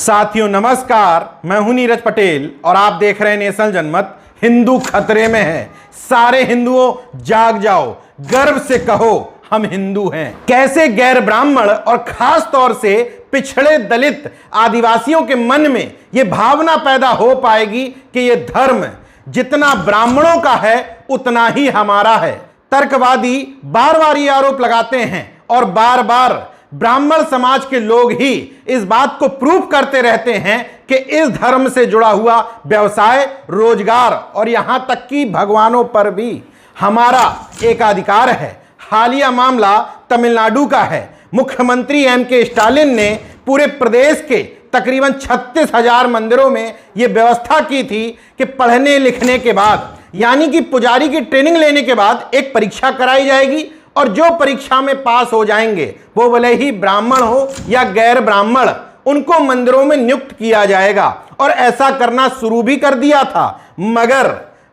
साथियों नमस्कार, मैं हूं नीरज पटेल और आप देख रहे हैं नेशनल जनमत। हिंदू खतरे में है। सारे हिंदुओं जाग जाओ, गर्व से कहो हम हिंदू हैं। कैसे गैर ब्राह्मण और खास तौर से पिछड़े दलित आदिवासियों के मन में यह भावना पैदा हो पाएगी कि यह धर्म जितना ब्राह्मणों का है उतना ही हमारा है। तर्कवादी बार बार ये आरोप लगाते हैं और बार बार ब्राह्मण समाज के लोग ही इस बात को प्रूव करते रहते हैं कि इस धर्म से जुड़ा हुआ व्यवसाय, रोजगार और यहां तक कि भगवानों पर भी हमारा एकाधिकार है। हालिया मामला तमिलनाडु का है। मुख्यमंत्री एम.के. स्टालिन ने पूरे प्रदेश के तकरीबन 36,000 मंदिरों में यह व्यवस्था की थी कि पढ़ने लिखने के बाद यानी कि पुजारी की ट्रेनिंग लेने के बाद एक परीक्षा कराई जाएगी और जो परीक्षा में पास हो जाएंगे वो भले ही ब्राह्मण हो या गैर ब्राह्मण, उनको मंदिरों में नियुक्त किया जाएगा। और ऐसा करना शुरू भी कर दिया था, मगर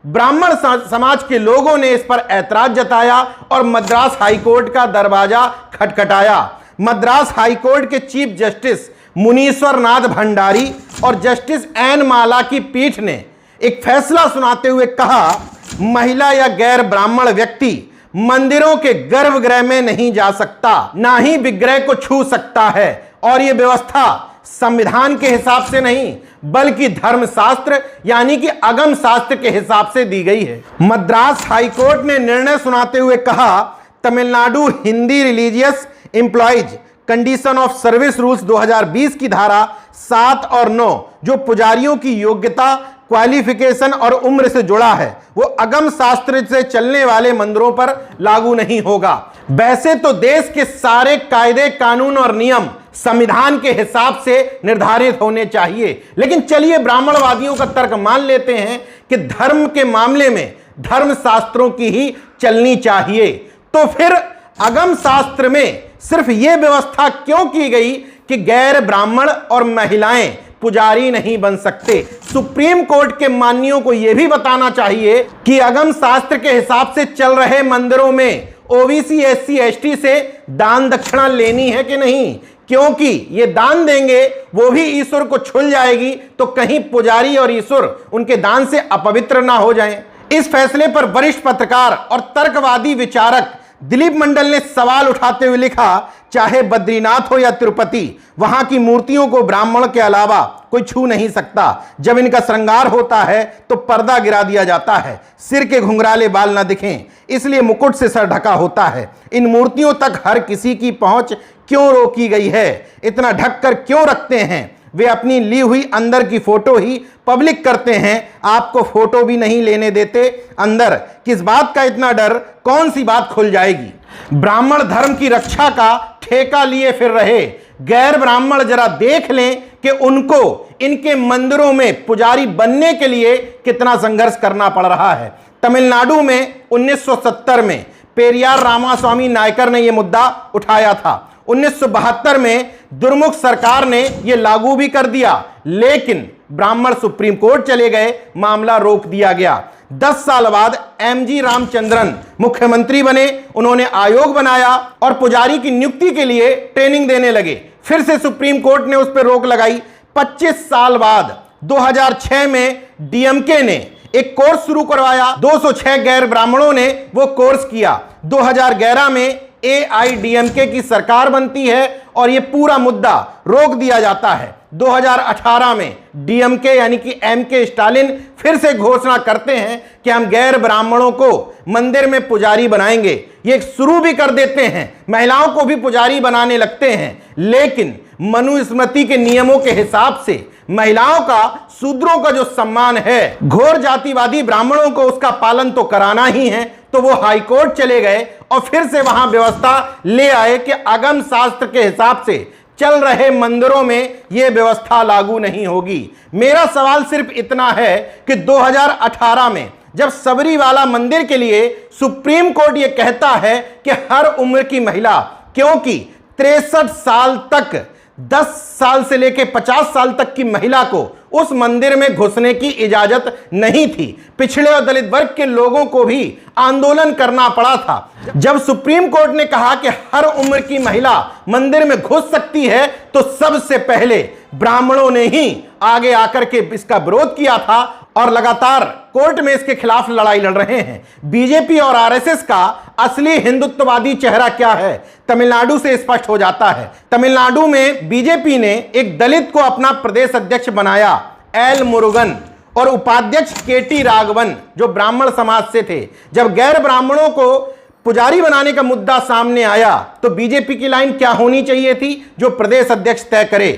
ब्राह्मण समाज के लोगों ने इस पर ऐतराज जताया और मद्रास हाईकोर्ट का दरवाजा खटखटाया। मद्रास हाईकोर्ट के चीफ जस्टिस मुनीश्वर नाथ भंडारी और जस्टिस एन माला की पीठ ने एक फैसला सुनाते हुए कहा, महिला या गैर ब्राह्मण व्यक्ति मंदिरों के गर्भगृह में नहीं जा सकता, ना ही विग्रह को छू सकता है। और यह व्यवस्था संविधान के हिसाब से नहीं बल्कि धर्मशास्त्र यानी कि आगम शास्त्र के हिसाब से दी गई है। मद्रास हाईकोर्ट ने निर्णय सुनाते हुए कहा, Tamil Nadu Hindi religious employees condition of service rules 2020 की धारा 7 और 9 जो पुजारियों की योग्यता, क्वालिफिकेशन और उम्र से जुड़ा है वो अगम शास्त्र से चलने वाले मंदिरों पर लागू नहीं होगा। वैसे तो देश के सारे कायदे, कानून और नियम संविधान के हिसाब से निर्धारित होने चाहिए, लेकिन चलिए ब्राह्मणवादियों का तर्क मान लेते हैं कि धर्म के मामले में धर्म शास्त्रों की ही चलनी चाहिए। तो फिर अगम शास्त्र में सिर्फ यह व्यवस्था क्यों की गई कि गैर ब्राह्मण और महिलाएं पुजारी नहीं बन सकते? सुप्रीम कोर्ट के मान्यों को यह भी बताना चाहिए कि अगम शास्त्र के हिसाब से चल रहे मंदिरों में ओबीसी, एससी, एसटी से दान दक्षिणा लेनी है कि नहीं, क्योंकि ये दान देंगे वो भी ईश्वर को छुल जाएगी, तो कहीं पुजारी और ईश्वर उनके दान से अपवित्र ना हो जाएं। इस फैसले पर वरिष्ठ पत्रकार और तर्कवादी विचारक दिलीप मंडल ने सवाल उठाते हुए लिखा, चाहे बद्रीनाथ हो या तिरुपति, वहां की मूर्तियों को ब्राह्मण के अलावा कोई छू नहीं सकता। जब इनका श्रृंगार होता है तो पर्दा गिरा दिया जाता है, सिर के घुंघराले बाल ना दिखें, इसलिए मुकुट से सर ढका होता है। इन मूर्तियों तक हर किसी की पहुंच क्यों रोकी गई है? इतना ढककर क्यों रखते हैं? वे अपनी ली हुई अंदर की फोटो ही पब्लिक करते हैं, आपको फोटो भी नहीं लेने देते अंदर। किस बात का इतना डर? कौन सी बात खुल जाएगी? ब्राह्मण धर्म की रक्षा का ठेका लिए फिर रहे गैर ब्राह्मण जरा देख लें कि उनको इनके मंदिरों में पुजारी बनने के लिए कितना संघर्ष करना पड़ रहा है। तमिलनाडु में 1970 में पेरियार रामास्वामी नायकर ने यह मुद्दा उठाया था। 1972 में दुर्मुख सरकार ने यह लागू भी कर दिया, लेकिन ब्राह्मण सुप्रीम कोर्ट चले गए, मामला रोक दिया गया। 10 साल बाद एम.जी. रामचंद्रन मुख्यमंत्री बने, उन्होंने आयोग बनाया और पुजारी की नियुक्ति के लिए ट्रेनिंग देने लगे। फिर से सुप्रीम कोर्ट ने उस पर रोक लगाई। 25 साल बाद 2006 में डीएमके ने एक कोर्स शुरू करवाया। 206 गैर ब्राह्मणों ने वो कोर्स किया। 2011 में एआईडीएमके की सरकार बनती है और यह पूरा मुद्दा रोक दिया जाता है। 2018 में डीएमके यानी कि एम.के. स्टालिन फिर से घोषणा करते हैं कि हम गैर ब्राह्मणों को मंदिर में पुजारी बनाएंगे। ये शुरू भी कर देते हैं, महिलाओं को भी पुजारी बनाने लगते हैं, लेकिन मनुस्मृति के नियमों के हिसाब से महिलाओं का, शूद्रों का जो सम्मान है, घोर जातिवादी ब्राह्मणों को उसका पालन तो कराना ही है। तो वो हाईकोर्ट चले गए और फिर से वहां व्यवस्था ले आए कि आगम शास्त्र के हिसाब से चल रहे मंदिरों में यह व्यवस्था लागू नहीं होगी। मेरा सवाल सिर्फ इतना है कि 2018 में जब सबरीवाला मंदिर के लिए सुप्रीम कोर्ट यह कहता है कि हर उम्र की महिला, क्योंकि 63 साल तक 10 साल से लेकर 50 साल तक की महिला को उस मंदिर में घुसने की इजाजत नहीं थी। पिछड़े और दलित वर्ग के लोगों को भी आंदोलन करना पड़ा था। जब सुप्रीम कोर्ट ने कहा कि हर उम्र की महिला मंदिर में घुस सकती है, तो सबसे पहले ब्राह्मणों ने ही आगे आकर के इसका विरोध किया था और लगातार कोर्ट में इसके खिलाफ लड़ाई लड़ रहे हैं। बीजेपी और आरएसएस का असली हिंदुत्ववादी चेहरा क्या है, तमिलनाडु से स्पष्ट हो जाता है। तमिलनाडु में बीजेपी ने एक दलित को अपना प्रदेश अध्यक्ष बनाया, एल मुरुगन, और उपाध्यक्ष केटी राघवन जो ब्राह्मण समाज से थे। जब गैर ब्राह्मणों को पुजारी बनाने का मुद्दा सामने आया तो बीजेपी की लाइन क्या होनी चाहिए थी, जो प्रदेश अध्यक्ष तय करे।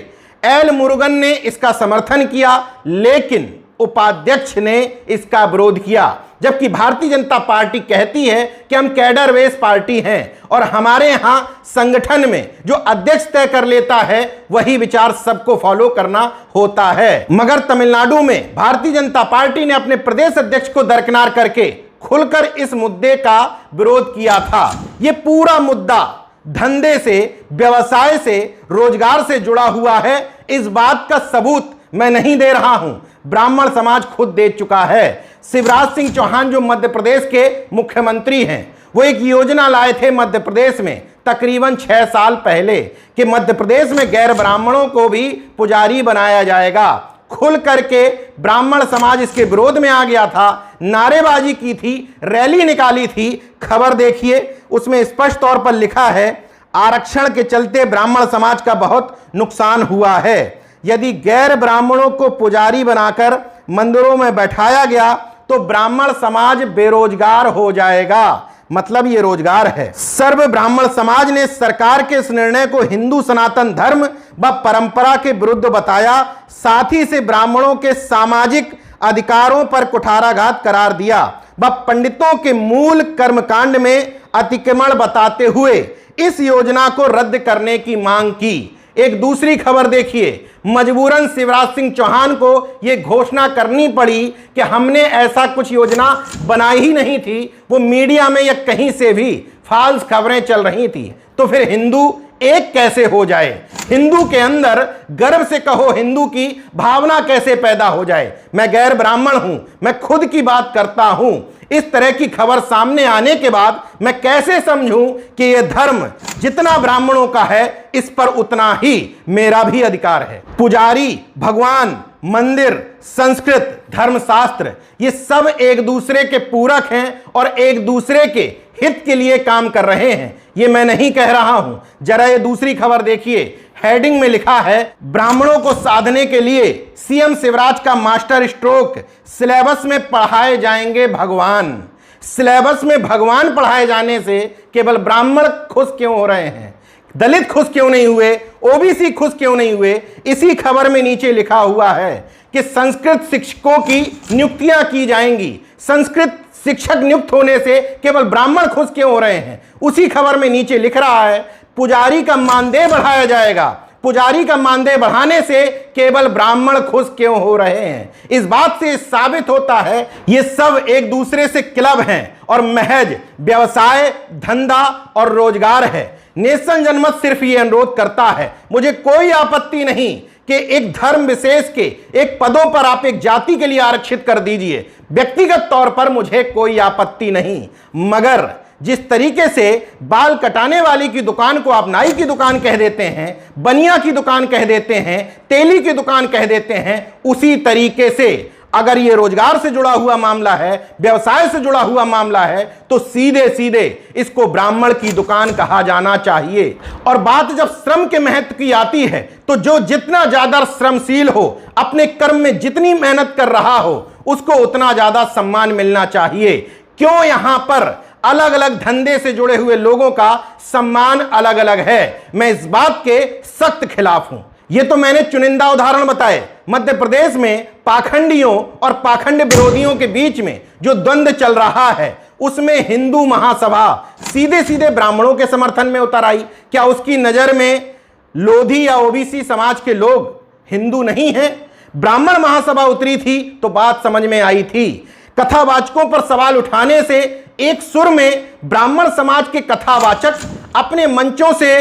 एल मुरुगन ने इसका समर्थन किया, लेकिन उपाध्यक्ष ने इसका विरोध किया। जबकि भारतीय जनता पार्टी कहती है कि हम कैडर बेस पार्टी हैं और हमारे यहां संगठन में जो अध्यक्ष तय कर लेता है वही विचार सबको फॉलो करना होता है। मगर तमिलनाडु में भारतीय जनता पार्टी ने अपने प्रदेश अध्यक्ष को दरकिनार करके खुलकर इस मुद्दे का विरोध किया था। यह पूरा मुद्दा धंधे से, व्यवसाय से, रोजगार से जुड़ा हुआ है। इस बात का सबूत मैं नहीं दे रहा हूं, ब्राह्मण समाज खुद दे चुका है। शिवराज सिंह चौहान जो मध्य प्रदेश के मुख्यमंत्री हैं, वो एक योजना लाए थे मध्य प्रदेश में तकरीबन 6 साल पहले कि मध्य प्रदेश में गैर ब्राह्मणों को भी पुजारी बनाया जाएगा। खुल करके ब्राह्मण समाज इसके विरोध में आ गया था, नारेबाजी की थी, रैली निकाली थी। खबर देखिए, उसमें स्पष्ट तौर पर लिखा है, आरक्षण के चलते ब्राह्मण समाज का बहुत नुकसान हुआ है। यदि गैर ब्राह्मणों को पुजारी बनाकर मंदिरों में बैठाया गया तो ब्राह्मण समाज बेरोजगार हो जाएगा। मतलब ये रोजगार है। सर्व ब्राह्मण समाज ने सरकार के इस निर्णय को हिंदू सनातन धर्म व परंपरा के विरुद्ध बताया, साथ ही से ब्राह्मणों के सामाजिक अधिकारों पर कुठाराघात करार दिया व पंडितों के मूल कर्मकांड में अतिक्रमण बताते हुए इस योजना को रद्द करने की मांग की। एक दूसरी खबर देखिए, मजबूरन शिवराज सिंह चौहान को यह घोषणा करनी पड़ी कि हमने ऐसा कुछ योजना बनाई ही नहीं थी। वो मीडिया में या कहीं से भी फाल्स खबरें चल रही थी। तो फिर हिंदू एक कैसे हो जाए, हिंदू के अंदर गर्व से कहो हिंदू की भावना कैसे पैदा हो जाए। मैं गैर ब्राह्मण हूं, मैं खुद की बात करता हूं। इस तरह की खबर सामने आने के बाद मैं कैसे समझूं कि यह धर्म जितना ब्राह्मणों का है इस पर उतना ही मेरा भी अधिकार है। पुजारी, भगवान, मंदिर, संस्कृत, धर्मशास्त्र, ये सब एक दूसरे के पूरक हैं और एक दूसरे के हित के लिए काम कर रहे हैं। ये मैं नहीं कह रहा हूं। जरा ये दूसरी खबर देखिए, हेडिंग में लिखा है, ब्राह्मणों को साधने के लिए सीएम शिवराज का मास्टर स्ट्रोक, सिलेबस में पढ़ाए जाएंगे भगवान। सिलेबस में भगवान पढ़ाए जाने से केवल ब्राह्मण खुश क्यों हो रहे हैं, दलित खुश क्यों नहीं हुए, ओबीसी खुश क्यों नहीं हुए? इसी खबर में नीचे लिखा हुआ है कि संस्कृत शिक्षकों की नियुक्तियां की जाएंगी। संस्कृत शिक्षक नियुक्त होने से केवल ब्राह्मण खुश क्यों हो रहे हैं? उसी खबर में नीचे लिख रहा है, पुजारी का मानदेय बढ़ाया जाएगा। पुजारी का मानदेय बढ़ाने से केवल ब्राह्मण खुश क्यों हो रहे हैं? इस बात से साबित होता है ये सब एक दूसरे से क्लब हैं और महज व्यवसाय, धंधा और रोजगार है। नेशन जनमत सिर्फ ये अनुरोध करता है, मुझे कोई आपत्ति नहीं कि एक धर्म विशेष के एक पदों पर आप एक जाति के लिए आरक्षित कर दीजिए, व्यक्तिगत तौर पर मुझे कोई आपत्ति नहीं। मगर जिस तरीके से बाल कटाने वाली की दुकान को आप नाई की दुकान कह देते हैं, बनिया की दुकान कह देते हैं, तेली की दुकान कह देते हैं, उसी तरीके से अगर ये रोजगार से जुड़ा हुआ मामला है, व्यवसाय से जुड़ा हुआ मामला है, तो सीधे सीधे इसको ब्राह्मण की दुकान कहा जाना चाहिए। और बात जब श्रम के महत्व की आती है तो जो जितना ज्यादा श्रमशील हो, अपने कर्म में जितनी मेहनत कर रहा हो, उसको उतना ज्यादा सम्मान मिलना चाहिए। क्यों यहां पर अलग अलग धंधे से जुड़े हुए लोगों का सम्मान अलग अलग है? मैं इस बात के सख्त खिलाफ हूं। यह तो मैंने चुनिंदा उदाहरण बताए। मध्य प्रदेश में पाखंडियों और पाखंड विरोधियों के बीच में जो द्वंद्व चल रहा है, उसमें हिंदू महासभा सीधे सीधे ब्राह्मणों के समर्थन में उतर आई। क्या उसकी नजर में लोधी या ओबीसी समाज के लोग हिंदू नहीं हैं? ब्राह्मण महासभा उतरी थी तो बात समझ में आई थी। कथावाचकों पर सवाल उठाने से एक सुर में ब्राह्मण समाज के कथावाचक अपने मंचों से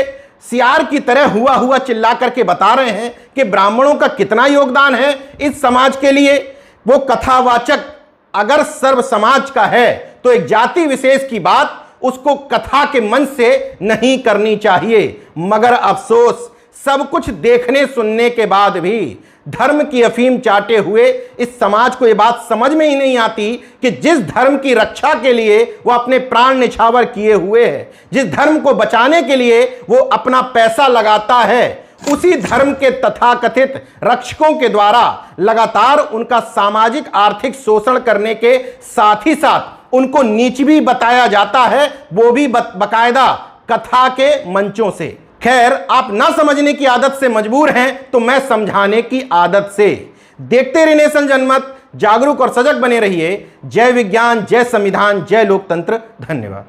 सियार की तरह हुआ चिल्ला करके बता रहे हैं कि ब्राह्मणों का कितना योगदान है इस समाज के लिए। वो कथावाचक अगर सर्व समाज का है तो एक जाति विशेष की बात उसको कथा के मंच से नहीं करनी चाहिए। मगर अफसोस सब कुछ देखने सुनने के बाद भी धर्म की अफीम चाटे हुए इस समाज को यह बात समझ में ही नहीं आती कि जिस धर्म की रक्षा के लिए वो अपने प्राण निछावर किए हुए है, जिस धर्म को बचाने के लिए वो अपना पैसा लगाता है, उसी धर्म के तथाकथित रक्षकों के द्वारा लगातार उनका सामाजिक आर्थिक शोषण करने के साथ ही साथ उनको नीच भी बताया जाता है, वो भी बकायदा कथा के मंचों से। खैर, आप ना समझने की आदत से मजबूर हैं तो मैं समझाने की आदत से। देखते रहिए नेशन जनमत, जागरूक और सजग बने रहिए। जय विज्ञान, जय संविधान, जय लोकतंत्र। धन्यवाद।